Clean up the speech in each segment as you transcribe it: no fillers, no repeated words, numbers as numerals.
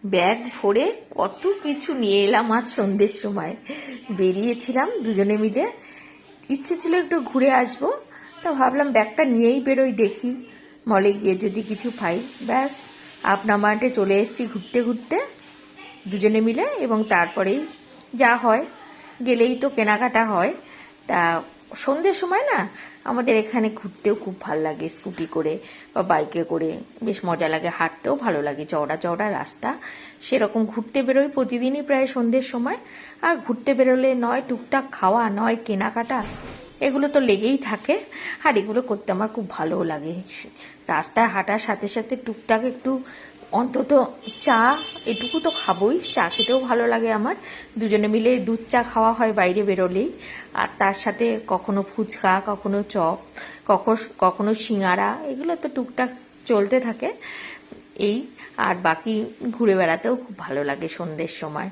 Bag ভরে কত কিছু নিয়ে এলাম আজ সন্ধ্যের সময়। বেরিয়েছিলাম দুজনে মিলে, ইচ্ছে ছিল একটু ঘুরে আসবো, তা ভাবলাম ব্যাগটা নিয়েই বেরোই, দেখি মলে গিয়ে যদি কিছু পাই। ব্যাস আপনা মাঠে চলে এসেছি ঘুরতে ঘুরতে দুজনে মিলে। এবং তারপরেই যা হয়, গেলেই তো কেনাকাটা হয়। তা সন্ধ্যের সময় না আমাদের এখানে ঘুরতেও খুব ভালো লাগে, স্কুটি করে বা বাইকে করে বেশ মজা লাগে, হাঁটতেও ভালো লাগে, চওড়া চওড়া রাস্তা। সেরকম ঘুরতে বেরোই প্রতিদিনই প্রায় সন্ধ্যের সময়। আর ঘুরতে বেরোলে নয় টুকটাক খাওয়া, নয় কেনাকাটা, এগুলো তো লেগেই থাকে। আর এগুলো করতে আমার খুব ভালোও লাগে। রাস্তায় হাঁটার সাথে সাথে টুকটাক একটু অন্তত চা, এটুকু তো খাবোই, চা খেতেও ভালো লাগে আমার। দুজনে মিলে দুধ চা খাওয়া হয় বাইরে বেরোলেই। আর তার সাথে কখনো ফুচকা, কখনো চপ, কখনো সিঙাড়া, এগুলো তো টুকটাক চলতে থাকে এই। আর বাকি ঘুরে বেড়াতেও খুব ভালো লাগে সন্ধ্যের সময়।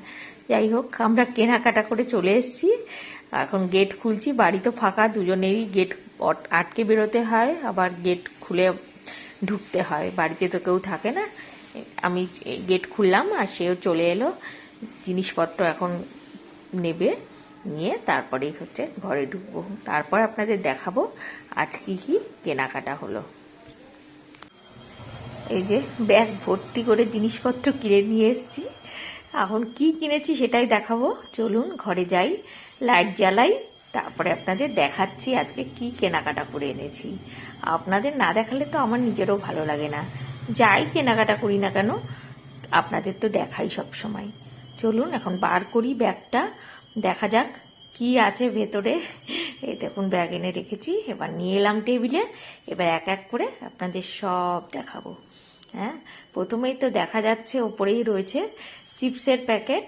যাই হোক, আমরা কেনাকাটা করে চলে এসেছি, এখন গেট খুলছি। বাড়ি তো ফাঁকা, দুজনেই গেট আটকে বেরোতে হয়, আবার গেট খুলে ঢুকতে হয়, বাড়িতে তো কেউ থাকে না। আমি গেট খুললাম আর সেও চলে এলো, জিনিসপত্র এখন নেবে, নিয়ে তারপরেই হচ্ছে ঘরে ঢুকবো। তারপর আপনাদের দেখাবো আজ কি কি কেনাকাটা হলো। এই যে ব্যাগ ভর্তি করে জিনিসপত্র কিনে নিয়ে এসেছি, এখন কি কিনেছি সেটাই দেখাবো। চলুন ঘরে যাই, লাইট জ্বালাই, তারপরে আপনাদের দেখাচ্ছি আজকে কি কেনাকাটা করে এনেছি। আপনাদের না দেখালে তো আমার নিজেরও ভালো লাগে না, যাই কেনাকাটা করি না কেন আপনাদের তো দেখাই সব সময়। চলুন এখন বার করি ব্যাগটা, দেখা যাক কি আছে ভেতরে। এই দেখুন ব্যাগ এনে রেখেছি, এবার নিয়ে এলাম টেবিলে, এবার এক এক করে আপনাদের সব দেখাবো। হ্যাঁ, প্রথমেই তো দেখা যাচ্ছে ওপরেই রয়েছে চিপসের প্যাকেট।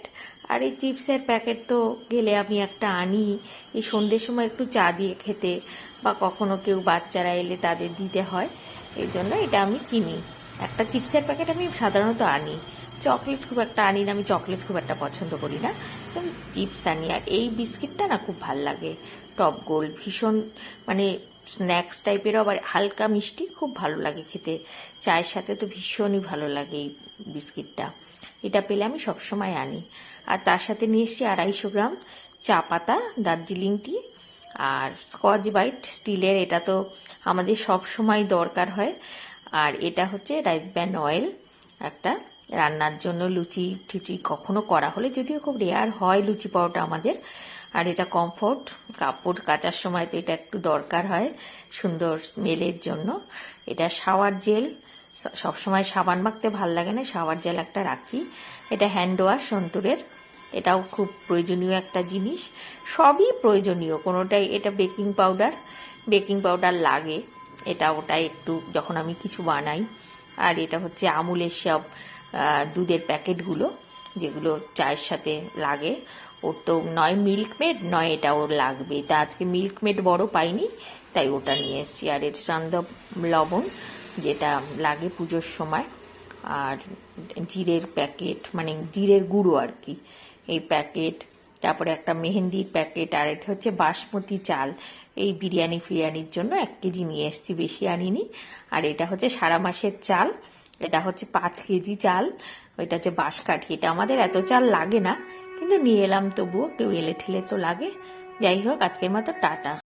আর এই চিপসের প্যাকেট তো গেলে আমি একটা আনি এই সন্ধ্যের সময় একটু চা দিয়ে খেতে, বা কখনো কেউ বাচ্চারা এলে তাদের দিতে হয়, এই জন্য এটা আমি কিনি। একটা চিপসের প্যাকেট আমি সাধারণত আনি। চকলেট খুব একটা আনি না, আমি চকলেট খুব একটা পছন্দ করি না, চিপস আনি। আর এই বিস্কিটটা না খুব ভাল লাগে, টপ গোল্ড, ভীষণ মানে স্ন্যাক্স টাইপের, আবার হালকা মিষ্টি, খুব ভালো লাগে খেতে। চায়ের সাথে তো ভীষণই ভালো লাগে এই বিস্কিটটা, এটা পেলে আমি সবসময় আনি। আর তার সাথে নিয়ে এসেছি 250 গ্রাম চা পাতা, দার্জিলিং টি, আর স্কচ ব্রাইট স্টিলের, এটা তো আমাদের সব সময় দরকার হয়। আর এটা হচ্ছে রাইস ব্র্যান অয়েল, একটা রান্নার জন্য লুচি ঠিচি কখনো করা হলে, যদিও খুব রেয়ার হয় লুচি পাওয়াটা আমাদের। আর এটা কমফোর্ট, কাপড় কাচার সময় তো এটা একটু দরকার হয় সুন্দর স্মেলের জন্য। এটা শাওয়ার জেল, সবসময় সাবান মাখতে ভাল লাগে না, শাওয়ার জেল একটা রাখি। এটা হ্যান্ড ওয়াশ সন্তুরের, এটাও খুব প্রয়োজনীয় একটা জিনিস, সবই প্রয়োজনীয় কোনোটাই। এটা বেকিং পাউডার লাগে, এটা ওটা একটু যখন আমি কিছু বানাই। আর এটা হচ্ছে আমুলের সব দুধের প্যাকেটগুলো, যেগুলো চায়ের সাথে লাগে। ওর তো নয় মিল্কমেড নয় এটা ওর লাগবে, তা আজকে মিল্কমেড বড় পাইনি, তাই ওটা নিয়ে এসেছি। আর এর সন্দব লবণ, যেটা লাগে পুজোর সময়। আর জিরের প্যাকেট, মানে জিরের গুঁড়ো আর কি, এই প্যাকেট। তারপরে একটা মেহেন্দির প্যাকেট। আর এটা হচ্ছে বাসমতি চাল, এই বিরিয়ানি ফিরিয়ানির জন্য 1 কেজি নিয়ে এসেছি, বেশি আনিনি। আর এটা হচ্ছে সারা মাসের চাল, এটা হচ্ছে 5 কেজি চাল। ওইটা হচ্ছে বাঁশকাঠি, এটা আমাদের এত চাল লাগে না, কিন্তু নিয়ে এলাম তবুও, কেউ এলে ঠেলে তো লাগে। যাই হোক, আজকের মতো টাটা।